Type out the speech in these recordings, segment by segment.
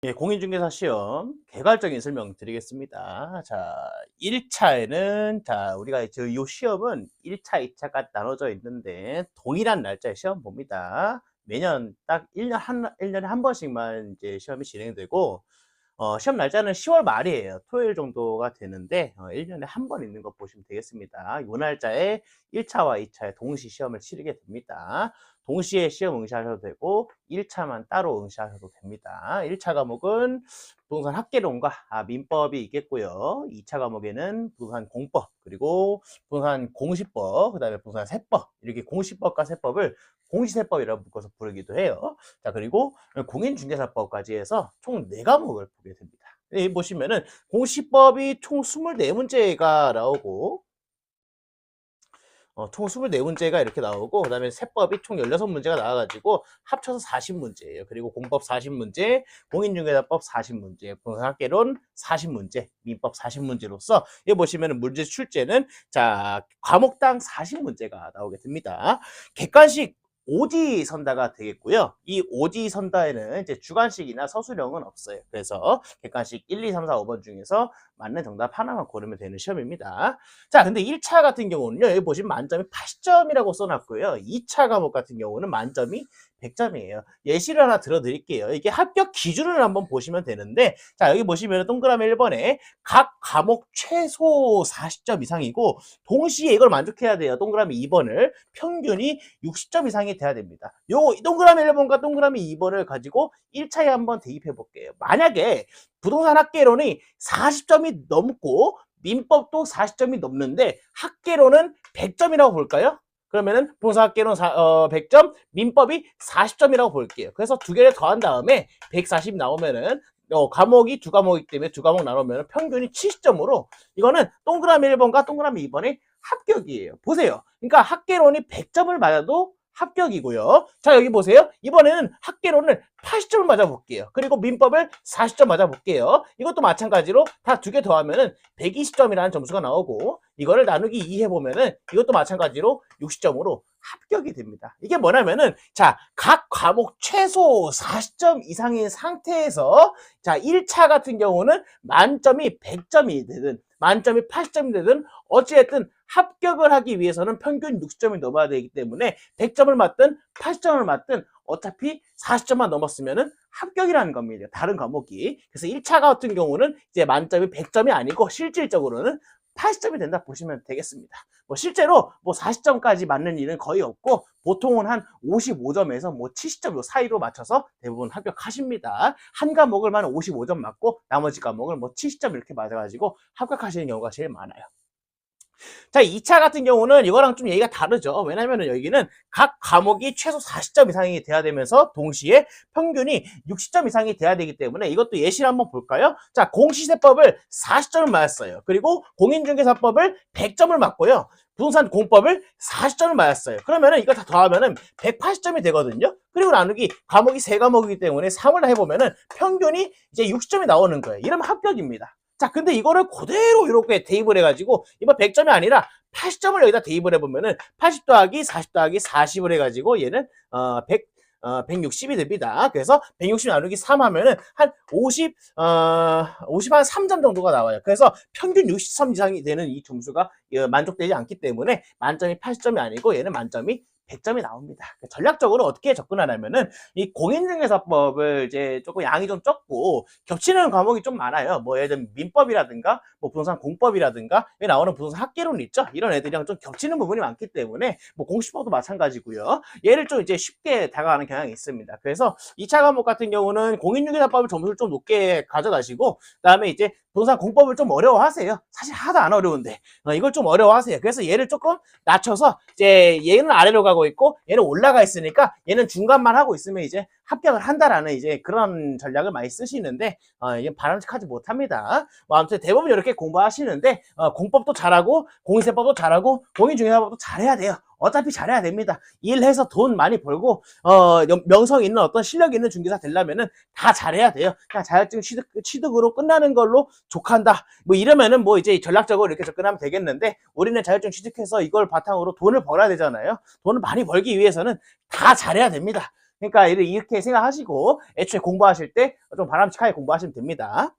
예, 공인중개사 시험 개괄적인 설명 드리겠습니다. 자, 1차에는 우리가 요 시험은 1차, 2차가 나눠져 있는데 동일한 날짜에 시험 봅니다. 매년 딱 1년에 한 번씩만 이제 시험이 진행되고 시험 날짜는 10월 말이에요. 토요일 정도가 되는데 1년에 한 번 있는 거 보시면 되겠습니다. 요 날짜에 1차와 2차에 동시 시험을 치르게 됩니다. 동시에 시험 응시하셔도 되고 1차만 따로 응시하셔도 됩니다. 1차 과목은 부동산 학개론과 민법이 있겠고요. 2차 과목에는 부동산 공법, 그리고 부동산 공시법, 그다음에 부동산 세법, 이렇게 공시법과 세법을 공시세법이라고 묶어서 부르기도 해요. 자, 그리고 공인중개사법까지 해서 총 4과목을 보게 됩니다. 여기 보시면은 공시법이 총 24문제가 나오고 총 24문제가 이렇게 나오고, 그 다음에 세법이 총 16문제가 나와가지고 합쳐서 40문제예요. 그리고 공법 40문제, 공인중개사법 40문제, 부동산학개론 40문제, 민법 40문제로서 여기 보시면은 문제 출제는 과목당 40문제가 나오게 됩니다. 객관식 오지선다가 되겠고요. 이 오지선다에는 이제 주관식이나 서술형은 없어요. 그래서 객관식 1, 2, 3, 4, 5번 중에서 맞는 정답 하나만 고르면 되는 시험입니다. 자, 근데 1차 같은 경우는요, 여기 보시면 만점이 80점이라고 써놨고요. 2차 과목 같은 경우는 만점이 100점이에요. 예시를 하나 들어드릴게요. 이게 합격 기준을 한번 보시면 되는데, 자, 여기 보시면 동그라미 1번에 각 과목 최소 40점 이상이고, 동시에 이걸 만족해야 돼요. 동그라미 2번을. 평균이 60점 이상이 돼야 됩니다. 요 동그라미 1번과 동그라미 2번을 가지고 1차에 한번 대입해 볼게요. 만약에 부동산 학개론이 40점이 넘고 민법도 40점이 넘는데 학개론은 100점이라고 볼까요? 그러면은 부동산 학개론 100점, 민법이 40점이라고 볼게요. 그래서 두 개를 더한 다음에 140 나오면은 과목이 두 과목이기 때문에 두 과목 나누면 평균이 70점으로 이거는 동그라미 1번과 동그라미 2번의 합격이에요. 보세요. 그러니까 학개론이 100점을 맞아도 합격이고요. 자, 여기 보세요. 이번에는 학개론을 80점을 맞아볼게요. 그리고 민법을 40점 맞아볼게요. 이것도 마찬가지로 다 두 개 더하면은 120점이라는 점수가 나오고, 이거를 나누기 2 해보면은 이것도 마찬가지로 60점으로 합격이 됩니다. 이게 뭐냐면은, 각 과목 최소 40점 이상인 상태에서, 1차 같은 경우는 만점이 100점이 되든, 만점이 80점이 되든, 어찌됐든 합격을 하기 위해서는 평균 60점이 넘어야 되기 때문에 100점을 맞든 80점을 맞든 어차피 40점만 넘었으면은 합격이라는 겁니다. 다른 과목이. 그래서 1차 같은 경우는 이제 만점이 100점이 아니고 실질적으로는 80점이 된다 보시면 되겠습니다. 실제로 40점까지 맞는 일은 거의 없고, 보통은 한 55점에서 70점 사이로 맞춰서 대부분 합격하십니다. 한 과목을만 55점 맞고 나머지 과목을 70점 이렇게 맞아가지고 합격하시는 경우가 제일 많아요. 자, 2차 같은 경우는 이거랑 좀 얘기가 다르죠. 왜냐면은 여기는 각 과목이 최소 40점 이상이 돼야 되면서 동시에 평균이 60점 이상이 돼야 되기 때문에 이것도 예시를 한번 볼까요? 자, 공시세법을 40점을 맞았어요. 그리고 공인중개사법을 100점을 맞고요. 부동산 공법을 40점을 맞았어요. 그러면은 이거 다 더하면은 180점이 되거든요. 그리고 나누기 과목이 3과목이기 때문에 3을 해보면은 평균이 이제 60점이 나오는 거예요. 이러면 합격입니다. 자, 근데 이거를 그대로 이렇게 대입을 해가지고, 이번 100점이 아니라 80점을 여기다 대입을 해보면은 80 더하기 40 더하기 40을 해가지고 얘는 160이 됩니다. 그래서 160 나누기 3 하면은 한 50 한 3점 정도가 나와요. 그래서 평균 60점 이상이 되는 이 점수가 만족되지 않기 때문에 만점이 80점이 아니고 얘는 만점이 100점이 나옵니다. 전략적으로 어떻게 접근하냐면은 이 공인중개사법을 이제 조금 양이 좀 적고 겹치는 과목이 좀 많아요. 예를 들면 민법이라든가 부동산 공법이라든가 여기 나오는 부동산 학개론 있죠. 이런 애들이랑 좀 겹치는 부분이 많기 때문에 공시법도 마찬가지고요. 얘를 좀 이제 쉽게 다가가는 경향이 있습니다. 그래서 2차 과목 같은 경우는 공인중개사법을 점수를 좀 높게 가져가시고, 그다음에 이제 부동산 공법을 좀 어려워하세요. 사실 하나도 안 어려운데 이걸 좀 어려워하세요. 그래서 얘를 조금 낮춰서 이제 얘는 아래로 가고 있고 얘는 올라가 있으니까 얘는 중간만 하고 있으면 이제 합격을 한다라는 이제 그런 전략을 많이 쓰시는데 이게 바람직하지 못합니다. 아무튼 대부분 이렇게 공부하시는데 공법도 잘하고 공인세법도 잘하고 공인중개사법도 잘해야 돼요. 어차피 잘해야 됩니다. 일해서 돈 많이 벌고 명성 있는 어떤 실력 있는 중개사 되려면은 다 잘해야 돼요. 그냥 자격증 취득으로 끝나는 걸로 족한다. 이러면은 이제 전략적으로 이렇게 접근하면 되겠는데, 우리는 자격증 취득해서 이걸 바탕으로 돈을 벌어야 되잖아요. 돈을 많이 벌기 위해서는 다 잘해야 됩니다. 그러니까 이렇게 생각하시고 애초에 공부하실 때 좀 바람직하게 공부하시면 됩니다.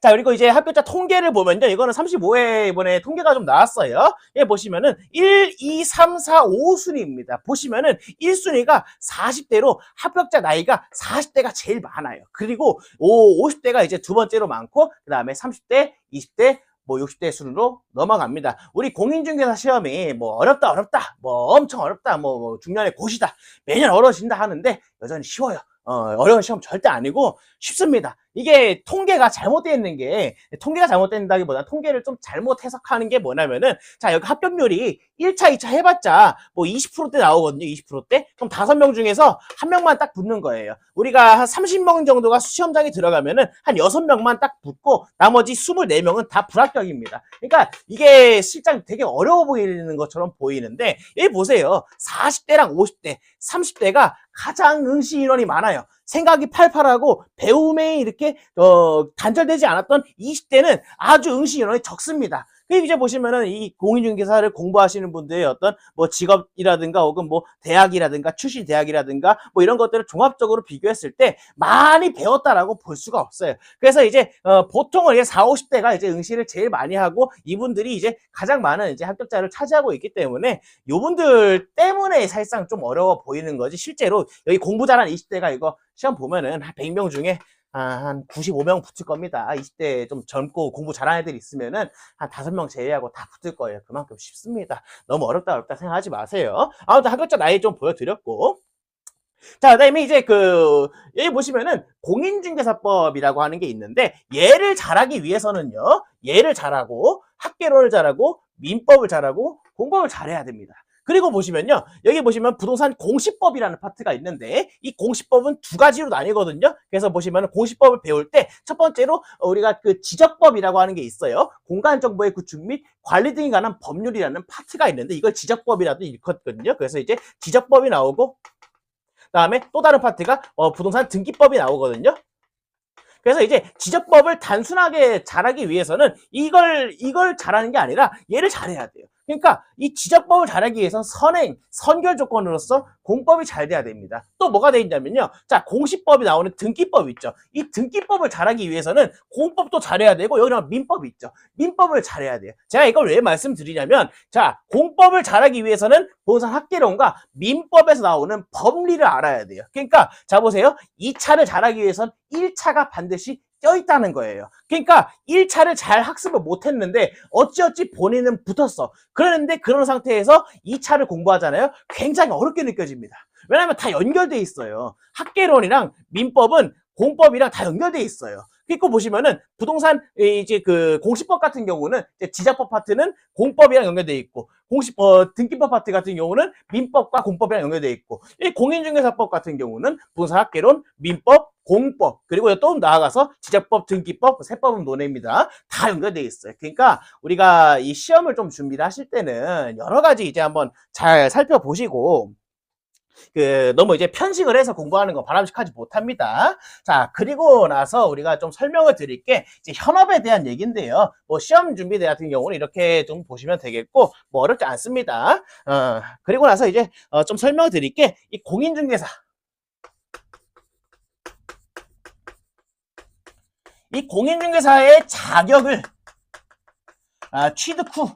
자, 그리고 이제 합격자 통계를 보면요. 이거는 35회 이번에 통계가 좀 나왔어요. 예, 보시면은 1, 2, 3, 4, 5순위입니다. 보시면은 1순위가 40대로 합격자 나이가 40대가 제일 많아요. 그리고 50대가 이제 두 번째로 많고, 그 다음에 30대, 20대, 뭐 60대 순으로 넘어갑니다. 우리 공인중개사 시험이 뭐 어렵다, 뭐 엄청 어렵다, 뭐 중년의 고시다, 매년 어려워진다 하는데 여전히 쉬워요. 어려운 시험 절대 아니고 쉽습니다. 이게 통계가 잘못되어 있는 게, 통계가 잘못된다기보다 통계를 좀 잘못 해석하는 게 뭐냐면은, 자, 여기 합격률이 1차, 2차 해봤자 뭐 20%대 나오거든요. 20%대? 그럼 5명 중에서 1명만 딱 붙는 거예요. 우리가 한 30명 정도가 시험장에 들어가면은 한 6명만 딱 붙고 나머지 24명은 다 불합격입니다. 그러니까 이게 실장 되게 어려워 보이는 것처럼 보이는데, 여기 보세요. 40대랑 50대, 30대가 가장 응시 인원이 많아요. 생각이 팔팔하고 배움에 이렇게 단절되지 않았던 20대는 아주 응시 인원이 적습니다. 그리고 이제 보시면은 이 공인중개사를 공부하시는 분들의 어떤 뭐 직업이라든가 혹은 뭐 대학이라든가 출신 대학이라든가 뭐 이런 것들을 종합적으로 비교했을 때 많이 배웠다라고 볼 수가 없어요. 그래서 이제 보통은 이제 40, 50대가 이제 응시를 제일 많이 하고 이분들이 이제 가장 많은 이제 합격자를 차지하고 있기 때문에 이분들 때문에 사실상 좀 어려워 보이는 거지, 실제로 여기 공부 잘한 20대가 이거 시험 보면은 한 100명 중에 한 95명 붙을 겁니다. 20대 좀 젊고 공부 잘하는 애들 있으면은 한 5명 제외하고 다 붙을 거예요. 그만큼 쉽습니다. 너무 어렵다 생각하지 마세요. 아무튼 합격자 나이 좀 보여드렸고. 자, 그다음에 이제 여기 보시면은 공인중개사법이라고 하는 게 있는데, 얘를 잘하기 위해서는요, 얘를 잘하고 학개론을 잘하고 민법을 잘하고 공법을 잘해야 됩니다. 그리고 보시면요, 여기 보시면 부동산 공시법이라는 파트가 있는데, 이 공시법은 두 가지로 나뉘거든요. 그래서 보시면 공시법을 배울 때 첫 번째로 우리가 지적법이라고 하는 게 있어요. 공간정보의 구축 및 관리 등에 관한 법률이라는 파트가 있는데, 이걸 지적법이라도 일컫거든요. 그래서 이제 지적법이 나오고, 다음에 또 다른 파트가 부동산 등기법이 나오거든요. 그래서 이제 지적법을 단순하게 잘하기 위해서는 이걸 잘하는 게 아니라 얘를 잘해야 돼요. 그러니까 이 지적법을 잘하기 위해서는 선결 조건으로서 공법이 잘 돼야 됩니다. 또 뭐가 돼 있냐면요. 자, 공시법이 나오는 등기법 있죠. 이 등기법을 잘하기 위해서는 공법도 잘해야 되고, 여기는 민법이 있죠. 민법을 잘해야 돼요. 제가 이걸 왜 말씀드리냐면, 자, 공법을 잘하기 위해서는 부동산 학개론과 민법에서 나오는 법리를 알아야 돼요. 그러니까 자, 보세요. 2차를 잘하기 위해서는 1차가 반드시 껴있다는 거예요. 그러니까 1차를 잘 학습을 못했는데 어찌어찌 본인은 붙었어. 그러는데 그런 상태에서 2차를 공부하잖아요. 굉장히 어렵게 느껴집니다. 왜냐하면 다 연결돼 있어요. 학개론이랑 민법은 공법이랑 다 연결돼 있어요. 그리고 보시면은 부동산 이제 공시법 같은 경우는 이제 지적법 파트는 공법이랑 연결돼 있고, 등기법 파트 같은 경우는 민법과 공법이랑 연결돼 있고, 이 공인중개사법 같은 경우는 부동산 학개론, 민법, 공법, 그리고 또 나아가서 지적법, 등기법, 세법은 논외입니다. 다 연결돼 있어요. 그러니까 우리가 이 시험을 좀 준비를 하실 때는 여러 가지 이제 한번 잘 살펴보시고, 너무 이제 편식을 해서 공부하는 거 바람직하지 못합니다. 자, 그리고 나서 우리가 좀 설명을 드릴 게 이제 현업에 대한 얘기인데요. 뭐 시험 준비 같은 경우는 이렇게 좀 보시면 되겠고, 뭐 어렵지 않습니다. 그리고 나서 이제 좀 설명을 드릴 게 이 공인중개사. 이 공인중개사의 자격을 취득 후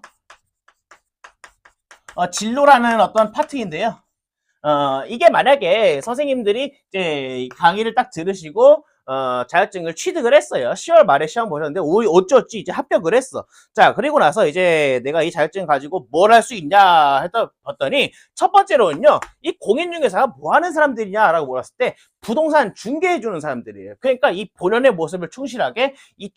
진로라는 어떤 파트인데요. 이게 만약에 선생님들이 이제 강의를 딱 들으시고 자격증을 취득을 했어요. 10월 말에 시험 보셨는데 어쩌지 이제 합격을 했어. 자, 그리고 나서 이제 내가 이 자격증 가지고 뭘 할 수 있냐 봤더니, 첫 번째로는요, 이 공인중개사가 뭐 하는 사람들이냐라고 물었을 때 부동산 중개해 주는 사람들이에요. 그러니까 이 본연의 모습을 충실하게 이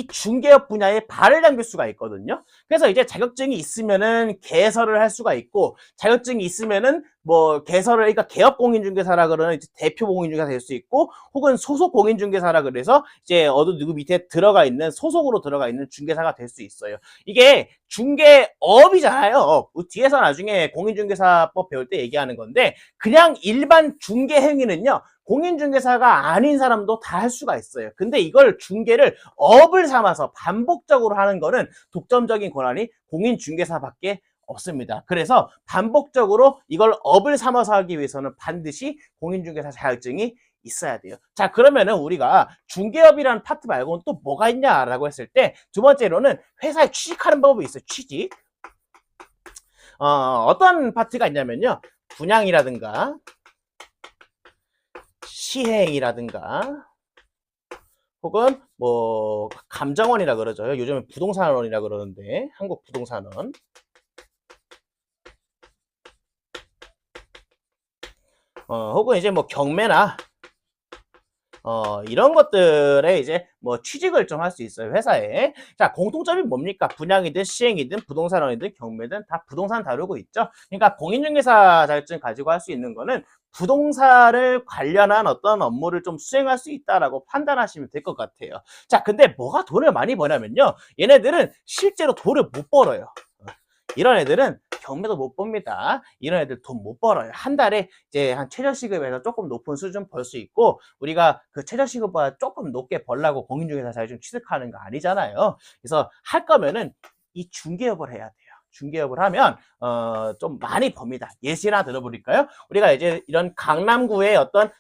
중개업 분야에 발을 담글 수가 있거든요. 그래서 이제 자격증이 있으면은 개설을 할 수가 있고, 자격증이 있으면은 뭐 개설을, 그러니까 개업 공인중개사라 그러는 이제 대표 공인중개사 될 수 있고, 혹은 소속 공인중개사라 그래서 이제 누구 밑에 들어가 있는, 소속으로 들어가 있는 중개사가 될 수 있어요. 이게 중개업이잖아요. 뒤에서 나중에 공인중개사법 배울 때 얘기하는 건데, 그냥 일반 중개 행위는요, 공인중개사가 아닌 사람도 다 할 수가 있어요. 근데 이걸 중개를 업을 삼아서 반복적으로 하는 거는 독점적인 권한이 공인중개사밖에 없습니다. 그래서 반복적으로 이걸 업을 삼아서 하기 위해서는 반드시 공인중개사 자격증이 있어야 돼요. 자, 그러면은 우리가 중개업이라는 파트 말고는 또 뭐가 있냐라고 했을 때 두 번째로는 회사에 취직하는 방법이 있어요. 취직. 어떤 파트가 있냐면요. 분양이라든가 시행이라든가 혹은 뭐 감정원이라 그러죠. 요즘에 부동산원이라 그러는데 한국부동산원. 혹은 이제 뭐 경매나 이런 것들에 이제 뭐 취직을 좀 할 수 있어요, 회사에. 자, 공통점이 뭡니까? 분양이든 시행이든 부동산원이든 경매든 다 부동산 다루고 있죠. 그러니까 공인중개사 자격증 가지고 할 수 있는 거는 부동산을 관련한 어떤 업무를 좀 수행할 수 있다라고 판단하시면 될 것 같아요. 자, 근데 뭐가 돈을 많이 버냐면요. 얘네들은 실제로 돈을 못 벌어요. 이런 애들은 경매도 못 봅니다. 이런 애들 돈 못 벌어요. 한 달에 이제 한 최저시급에서 조금 높은 수준 벌 수 있고, 우리가 그 최저시급보다 조금 높게 벌라고 공인중개사 자격증 취득하는 거 아니잖아요. 그래서 할 거면은 이 중개업을 해야 돼요. 중개업을 하면 좀 많이 법니다. 예시 하나 들어보릴까요? 우리가 이제 이런 강남구에 어떤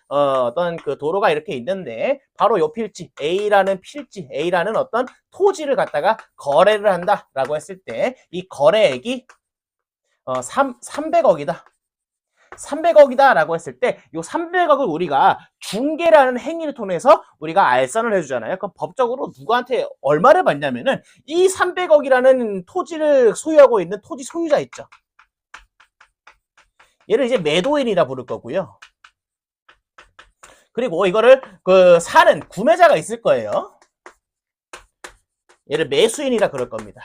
그 도로가 이렇게 있는데 바로 요 필지 A라는 필지 A라는 어떤 토지를 갖다가 거래를 한다라고 했을 때 이 거래액이 300억이다. 300억이다 라고 했을 때 이 300억을 우리가 중개라는 행위를 통해서 우리가 알선을 해주잖아요. 그럼 법적으로 누구한테 얼마를 받냐면은 이 300억이라는 토지를 소유하고 있는 토지 소유자 있죠. 얘를 이제 매도인이라 부를 거고요. 그리고 이거를 사는 구매자가 있을 거예요. 얘를 매수인이라 그럴 겁니다.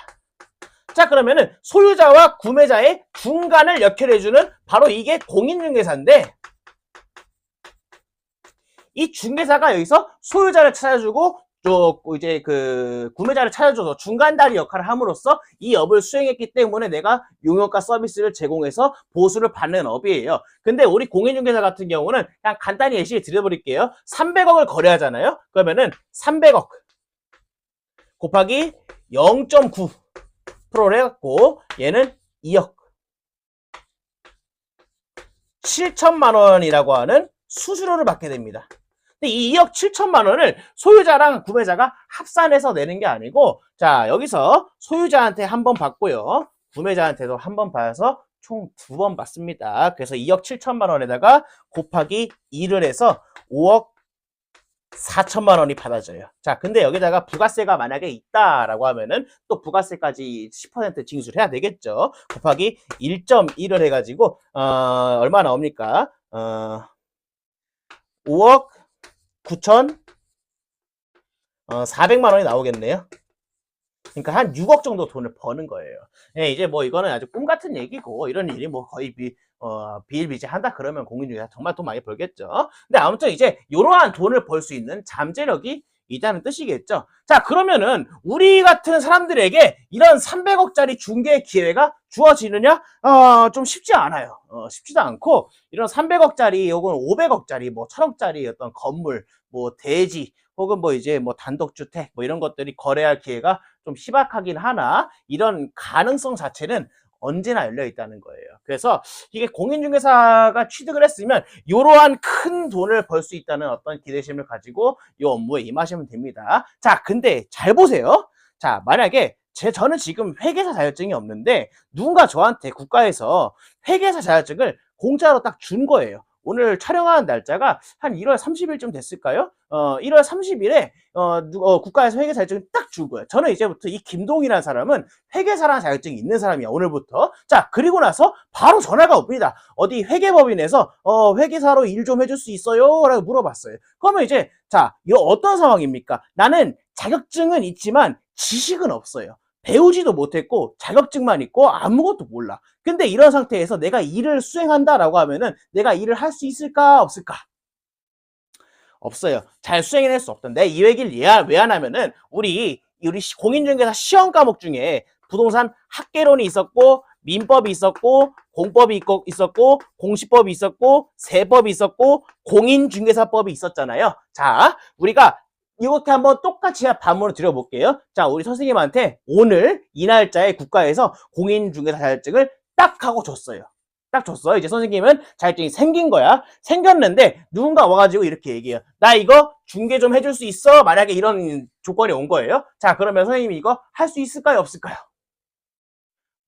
자, 그러면은 소유자와 구매자의 중간을 역할해주는 바로 이게 공인중개사인데, 이 중개사가 여기서 소유자를 찾아주고 또 이제 그 구매자를 찾아줘서 중간다리 역할을 함으로써 이 업을 수행했기 때문에 내가 용역과 서비스를 제공해서 보수를 받는 업이에요. 근데 우리 공인중개사 같은 경우는 그냥 간단히 예시 드려버릴게요. 300억을 거래하잖아요. 그러면은 300억 곱하기 0.9%를 해갖고 얘는 2억 7천만 원이라고 하는 수수료를 받게 됩니다. 근데 이 2억 7천만 원을 소유자랑 구매자가 합산해서 내는 게 아니고, 자, 여기서 소유자한테 한 번 받고요. 구매자한테도 한 번 받아서 총 2번 받습니다. 그래서 2억 7천만 원에다가 곱하기 2를 해서 5억 4천만 원이 받아져요. 자, 근데 여기다가 부가세가 만약에 있다라고 하면은 또 부가세까지 10% 징수를 해야 되겠죠. 곱하기 1.1을 해가지고 얼마 나옵니까? 5억 9천 400만 원이 나오겠네요. 그러니까 한 6억 정도 돈을 버는 거예요. 예, 이제 뭐 이거는 아주 꿈 같은 얘기고, 이런 일이 뭐 거의 비일비재한다 그러면 공인중개사 정말 돈 많이 벌겠죠. 근데 아무튼 이제 이러한 돈을 벌 수 있는 잠재력이 있다는 뜻이겠죠. 자, 그러면은 우리 같은 사람들에게 이런 300억짜리 중개 기회가 주어지느냐? 좀 쉽지 않아요. 쉽지도 않고, 이런 300억짜리 혹은 500억짜리 뭐 1000억짜리 어떤 건물, 뭐 대지 혹은 뭐 이제 뭐 단독주택 뭐 이런 것들이 거래할 기회가 좀 희박하긴 하나, 이런 가능성 자체는 언제나 열려 있다는 거예요. 그래서 이게 공인중개사가 취득을 했으면 이러한 큰 돈을 벌 수 있다는 어떤 기대심을 가지고 이 업무에 임하시면 됩니다. 자, 근데 잘 보세요. 자, 만약에 저는 지금 회계사 자격증이 없는데 누군가 저한테 국가에서 회계사 자격증을 공짜로 딱 준 거예요. 오늘 촬영하는 날짜가 한 1월 30일쯤 됐을까요? 1월 30일에 국가에서 회계 자격증을 딱 준 거예요. 저는 이제부터 이 김동이라는 사람은 회계사라는 자격증이 있는 사람이야, 오늘부터. 자, 그리고 나서 바로 전화가 옵니다. 어디 회계법인에서 회계사로 일 좀 해줄 수 있어요? 라고 물어봤어요. 그러면 이제 자, 이거 어떤 상황입니까? 나는 자격증은 있지만 지식은 없어요. 배우지도 못했고 자격증만 있고 아무것도 몰라. 근데 이런 상태에서 내가 일을 수행한다라고 하면은 내가 일을 할 수 있을까 없을까? 없어요. 잘 수행해낼 수 없다. 내가 이 얘기를 왜 안 하면은 우리 공인중개사 시험 과목 중에 부동산 학개론이 있었고, 민법이 있었고, 공법이 있었고, 공시법이 있었고, 세법이 있었고, 공인중개사법이 있었잖아요. 자, 우리가 이렇게 한번 똑같이 반문을 드려볼게요. 자, 우리 선생님한테 오늘 이 날짜에 국가에서 공인중개사 자격증을 딱 하고 줬어요. 딱 줬어. 이제 선생님은 자격증이 생긴 거야. 생겼는데 누군가 와가지고 이렇게 얘기해요. 나 이거 중개 좀 해줄 수 있어? 만약에 이런 조건이 온 거예요. 자, 그러면 선생님이 이거 할 수 있을까요? 없을까요?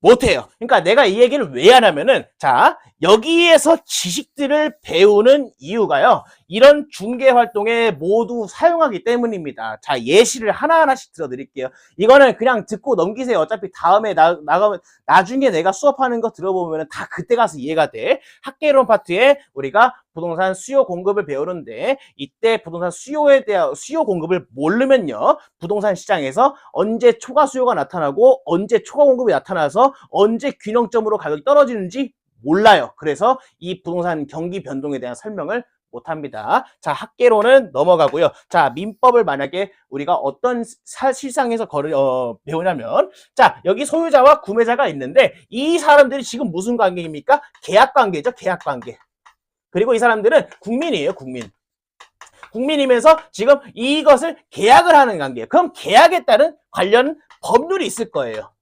못해요. 그러니까 내가 이 얘기를 왜 하냐면은, 자, 여기에서 지식들을 배우는 이유가요, 이런 중개 활동에 모두 사용하기 때문입니다. 자, 예시를 하나하나씩 들어드릴게요. 이거는 그냥 듣고 넘기세요. 어차피 다음에 나가면, 나중에 내가 수업하는 거 들어보면 다 그때 가서 이해가 돼. 학계론 파트에 우리가 부동산 수요 공급을 배우는데, 이때 부동산 수요에 대한 수요 공급을 모르면요, 부동산 시장에서 언제 초과 수요가 나타나고 언제 초과 공급이 나타나서 언제 균형점으로 가격이 떨어지는지 몰라요. 그래서 이 부동산 경기 변동에 대한 설명을 못합니다. 자, 학계로는 넘어가고요. 자, 민법을 만약에 우리가 어떤 실상에서 배우냐면, 자, 여기 소유자와 구매자가 있는데 이 사람들이 지금 무슨 관계입니까? 계약 관계죠. 계약 관계. 그리고 이 사람들은 국민이에요. 국민이면서 지금 이것을 계약을 하는 관계예요. 그럼 계약에 따른 관련 법률이 있을 거예요.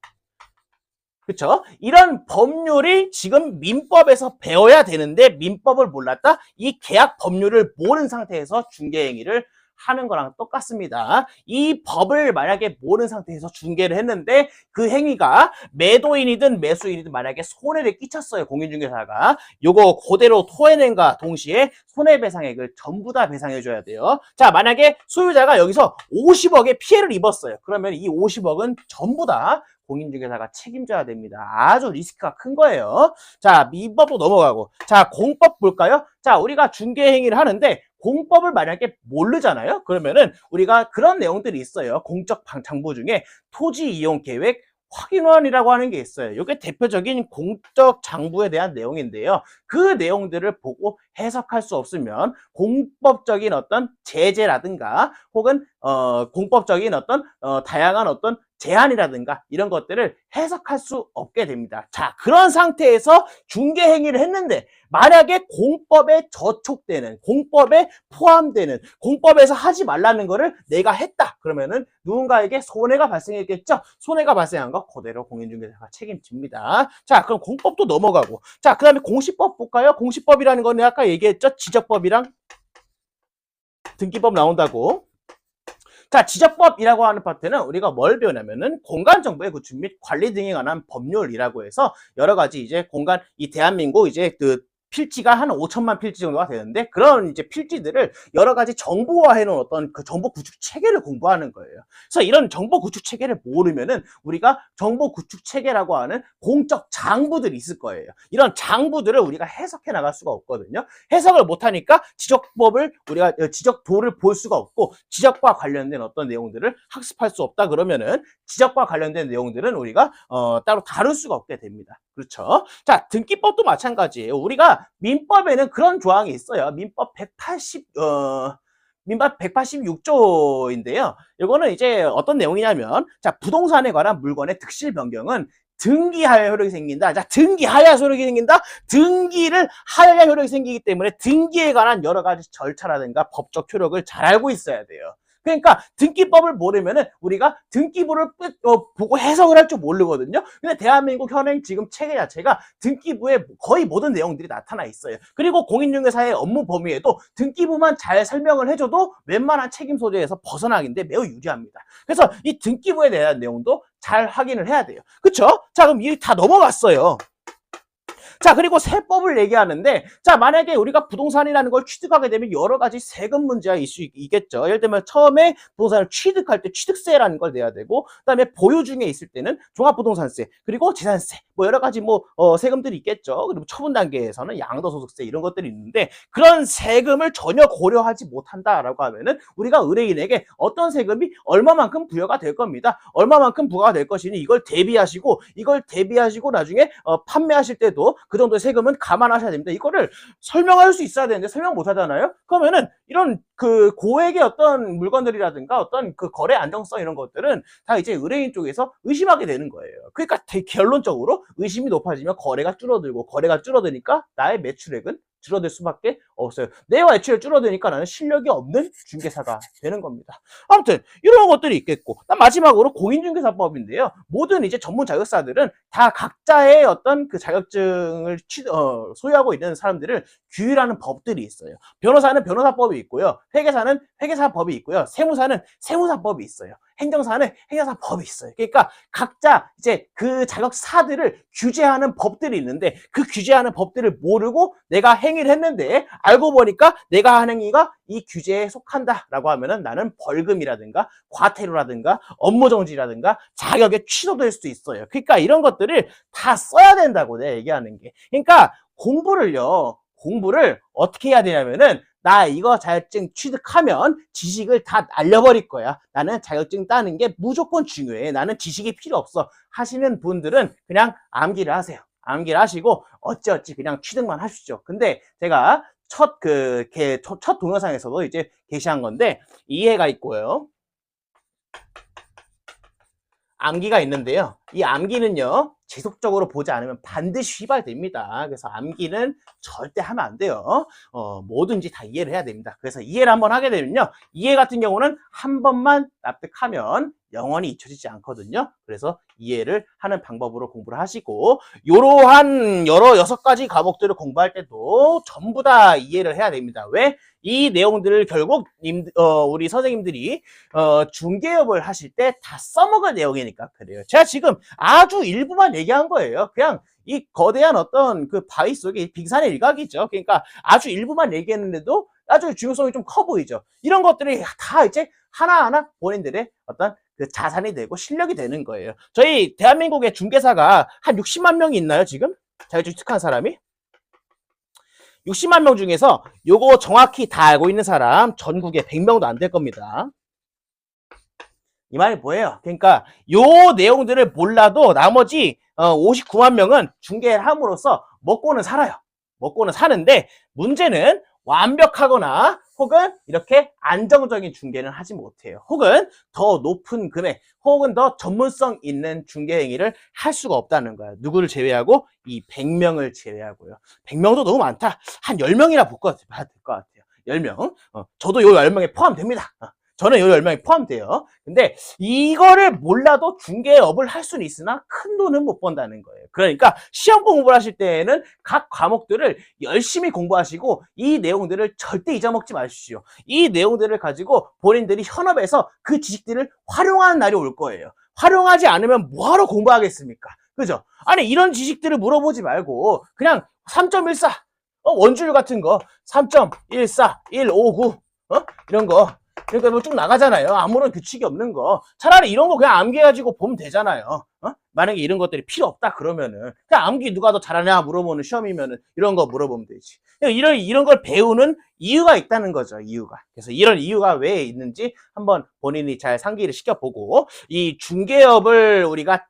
그렇죠? 이런 법률이 지금 민법에서 배워야 되는데 민법을 몰랐다? 이 계약 법률을 모르는 상태에서 중개행위를 하는 거랑 똑같습니다. 이 법을 만약에 모르는 상태에서 중개를 했는데 그 행위가 매도인이든 매수인이든 만약에 손해를 끼쳤어요. 공인중개사가. 요거 그대로 토해낸과 동시에 손해배상액을 전부 다 배상해줘야 돼요. 자, 만약에 소유자가 여기서 50억의 피해를 입었어요. 그러면 이 50억은 전부 다 공인중개사가 책임져야 됩니다. 아주 리스크가 큰 거예요. 자, 민법도 넘어가고. 자, 공법 볼까요? 자, 우리가 중개행위를 하는데 공법을 만약에 모르잖아요. 그러면은 우리가 그런 내용들이 있어요. 공적 장부 중에 토지 이용 계획 확인원이라고 하는 게 있어요. 이게 대표적인 공적 장부에 대한 내용인데요. 그 내용들을 보고 해석할 수 없으면 공법적인 어떤 제재라든가 혹은 공법적인 어떤 다양한 어떤 제한이라든가 이런 것들을 해석할 수 없게 됩니다. 자, 그런 상태에서 중개 행위를 했는데 만약에 공법에 저촉되는, 공법에 포함되는, 공법에서 하지 말라는 거를 내가 했다. 그러면은 누군가에게 손해가 발생했겠죠? 손해가 발생한 거 그대로 공인중개사가 책임집니다. 자, 그럼 공법도 넘어가고. 자, 그 다음에 공시법 볼까요? 공시법이라는 거는 아까 얘기했죠? 지적법이랑 등기법 나온다고. 자, 지적법이라고 하는 파트는 우리가 뭘 배우냐면은 공간정보의 구축 및 관리 등에 관한 법률이라고 해서 여러 가지 이제 공간, 이 대한민국 이제 그 필지가 한 5천만 필지 정도가 되는데 그런 이제 필지들을 여러 가지 정보화해 놓은 어떤 그 정보 구축 체계를 공부하는 거예요. 그래서 이런 정보 구축 체계를 모르면은 우리가 정보 구축 체계라고 하는 공적 장부들이 있을 거예요. 이런 장부들을 우리가 해석해 나갈 수가 없거든요. 해석을 못하니까 지적법을 우리가 지적도를 볼 수가 없고 지적과 관련된 어떤 내용들을 학습할 수 없다 그러면은 지적과 관련된 내용들은 우리가 따로 다룰 수가 없게 됩니다. 그렇죠? 자, 등기법도 마찬가지예요. 우리가 민법에는 그런 조항이 있어요. 민법 186조인데요. 이거는 이제 어떤 내용이냐면, 자, 부동산에 관한 물건의 득실 변경은 등기하여 효력이 생긴다. 자, 등기하여 효력이 생긴다. 등기를 하여야 효력이 생기기 때문에 등기에 관한 여러 가지 절차라든가 법적 효력을 잘 알고 있어야 돼요. 그러니까 등기법을 모르면은 우리가 등기부를 보고 해석을 할 줄 모르거든요. 근데 대한민국 현행 지금 체계 자체가 등기부에 거의 모든 내용들이 나타나 있어요. 그리고 공인중개사의 업무 범위에도 등기부만 잘 설명을 해줘도 웬만한 책임 소재에서 벗어나기인데 매우 유리합니다. 그래서 이 등기부에 대한 내용도 잘 확인을 해야 돼요. 그렇죠? 자, 그럼 이 다 넘어갔어요. 자, 그리고 세법을 얘기하는데, 자, 만약에 우리가 부동산이라는 걸 취득하게 되면 여러 가지 세금 문제가 있겠죠. 예를 들면 처음에 부동산을 취득할 때 취득세라는 걸 내야 되고, 그다음에 보유 중에 있을 때는 종합부동산세, 그리고 재산세, 뭐 여러 가지 세금들이 있겠죠. 그리고 처분 단계에서는 양도소득세 이런 것들이 있는데 그런 세금을 전혀 고려하지 못한다라고 하면은 우리가 의뢰인에게 어떤 세금이 얼마만큼 부여가 될 겁니다. 얼마만큼 부과가 될 것이니 이걸 대비하시고 나중에 판매하실 때도 그 정도의 세금은 감안하셔야 됩니다. 이거를 설명할 수 있어야 되는데 설명 못 하잖아요. 그러면은 이런 그 고액의 어떤 물건들이라든가 어떤 그 거래 안정성 이런 것들은 다 이제 의뢰인 쪽에서 의심하게 되는 거예요. 그러니까 결론적으로 의심이 높아지면 거래가 줄어들고 거래가 줄어드니까 나의 매출액은 줄어들 수밖에 없어요. 내와 애초에 줄어드니까 나는 실력이 없는 중개사가 되는 겁니다. 아무튼 이런 것들이 있겠고, 마지막으로 공인중개사법인데요. 모든 이제 전문 자격사들은 다 각자의 어떤 그 자격증을 소유하고 있는 사람들을 규율하는 법들이 있어요. 변호사는 변호사법이 있고요. 회계사는 회계사법이 있고요. 세무사는 세무사법이 있어요. 행정사는 행정사법이 있어요. 그러니까 각자 이제 그 자격사들을 규제하는 법들이 있는데, 그 규제하는 법들을 모르고 내가 행위를 했는데 알고 보니까 내가 한 행위가 이 규제에 속한다라고 하면은 나는 벌금이라든가 과태료라든가 업무정지라든가 자격에 취소될 수도 있어요. 그러니까 이런 것들을 다 써야 된다고 내가 얘기하는 게. 그러니까 공부를 어떻게 해야 되냐면은, 나 이거 자격증 취득하면 지식을 다 알려버릴 거야. 나는 자격증 따는 게 무조건 중요해. 나는 지식이 필요 없어 하시는 분들은 그냥 암기를 하세요. 암기를 하시고 어찌어찌 그냥 취득만 하십시오. 근데 제가 첫 동영상에서도 이제 게시한 건데, 이해가 있고요. 암기가 있는데요. 이 암기는요, 지속적으로 보지 않으면 반드시 휘발됩니다. 그래서 암기는 절대 하면 안 돼요. 뭐든지 다 이해를 해야 됩니다. 그래서 이해를 한번 하게 되면요, 이해 같은 경우는 한 번만 납득하면 영원히 잊혀지지 않거든요. 그래서 이해를 하는 방법으로 공부를 하시고, 이러한 여러 6가지 과목들을 공부할 때도 전부 다 이해를 해야 됩니다. 왜? 이 내용들을 결국 우리 선생님들이 중개업을 하실 때 다 써먹을 내용이니까 그래요. 제가 지금 아주 일부만 얘기한 거예요. 그냥 이 거대한 어떤 그 바위 속에 빙산의 일각이죠. 그러니까 아주 일부만 얘기했는데도 아주 중요성이 좀 커 보이죠. 이런 것들이 다 이제 하나하나 본인들의 어떤 그 자산이 되고 실력이 되는 거예요. 저희 대한민국의 중개사가 한 60만 명이 있나요, 지금? 자격증 취득한 사람이? 60만 명 중에서 요거 정확히 다 알고 있는 사람 전국에 100명도 안 될 겁니다. 이 말이 뭐예요? 그러니까 요 내용들을 몰라도 나머지 59만 명은 중개를 함으로써 먹고는 살아요. 먹고는 사는데, 문제는 완벽하거나 혹은 이렇게 안정적인 중개는 하지 못해요. 혹은 더 높은 금액, 혹은 더 전문성 있는 중개 행위를 할 수가 없다는 거예요. 누구를 제외하고? 이 100명을 제외하고요. 100명도 너무 많다. 한 10명이나 볼 것 같아요. 10명. 저도 요 10명에 포함됩니다. 저는 요 10명이 포함돼요. 근데 이거를 몰라도 중개업을 할 수는 있으나 큰 돈은 못 번다는 거예요. 그러니까 시험 공부를 하실 때에는 각 과목들을 열심히 공부하시고 이 내용들을 절대 잊어먹지 마십시오. 이 내용들을 가지고 본인들이 현업에서 그 지식들을 활용하는 날이 올 거예요. 활용하지 않으면 뭐하러 공부하겠습니까? 그죠? 아니, 이런 지식들을 물어보지 말고 그냥 3.14 원주율 같은 거 3.14 159 이런 거, 그러니까 뭐 쭉 나가잖아요. 아무런 규칙이 없는 거. 차라리 이런 거 그냥 암기해가지고 보면 되잖아요. 만약에 이런 것들이 필요 없다 그러면은 그냥 암기 누가 더 잘하냐 물어보는 시험이면은 이런 거 물어보면 되지. 이런 걸 배우는 이유가 있다는 거죠. 이유가. 그래서 이런 이유가 왜 있는지 한번 본인이 잘 상기를 시켜보고, 이 중개업을 우리가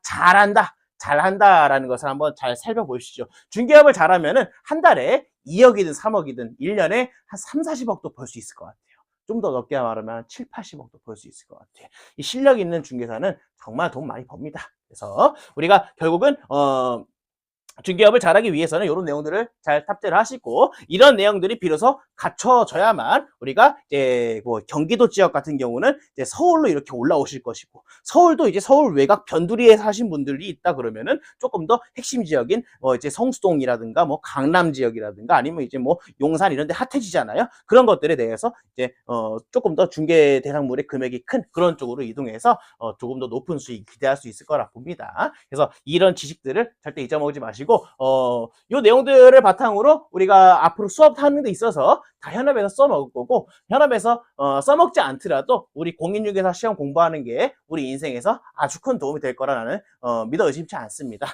잘한다라는 것을 한번 잘 살펴보시죠. 중개업을 잘하면은 한 달에 2억이든 3억이든 1년에 한 3, 40억도 벌 수 있을 것 같아요. 좀 더 넓게 말하면 7, 80억도 벌 수 있을 것 같아요. 이 실력 있는 중개사는 정말 돈 많이 법니다. 그래서 우리가 결국은 중개업을 잘하기 위해서는 이런 내용들을 잘 탑재를 하시고, 이런 내용들이 비로소 갖춰져야만 우리가 이제 뭐 경기도 지역 같은 경우는 이제 서울로 이렇게 올라오실 것이고, 서울도 이제 서울 외곽 변두리에 사신 분들이 있다 그러면은 조금 더 핵심 지역인 이제 성수동이라든가 뭐 강남 지역이라든가 아니면 이제 뭐 용산 이런 데 핫해지잖아요. 그런 것들에 대해서 이제 조금 더 중개 대상물의 금액이 큰 그런 쪽으로 이동해서 조금 더 높은 수익 기대할 수 있을 거라 봅니다. 그래서 이런 지식들을 절대 잊어먹지 마시고, 요 내용들을 바탕으로 우리가 앞으로 수업하는 데 있어서 다 현업에서 써먹을 거고, 현업에서 써먹지 않더라도 우리 공인중개사 시험 공부하는 게 우리 인생에서 아주 큰 도움이 될 거라는 믿어 의심치 않습니다.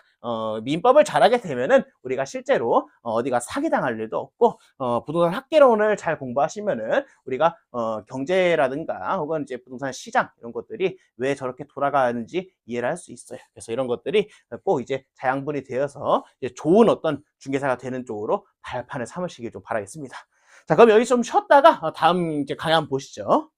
민법을 잘하게 되면은 우리가 실제로 어디가 사기당할 일도 없고, 부동산 학개론을 잘 공부하시면은 우리가 경제라든가 혹은 이제 부동산 시장 이런 것들이 왜 저렇게 돌아가는지 이해를 할 수 있어요. 그래서 이런 것들이 꼭 이제 자양분이 되어서 이제 좋은 어떤 중개사가 되는 쪽으로 발판을 삼으시길 좀 바라겠습니다. 자, 그럼 여기 좀 쉬었다가 다음 이제 강의 한번 보시죠.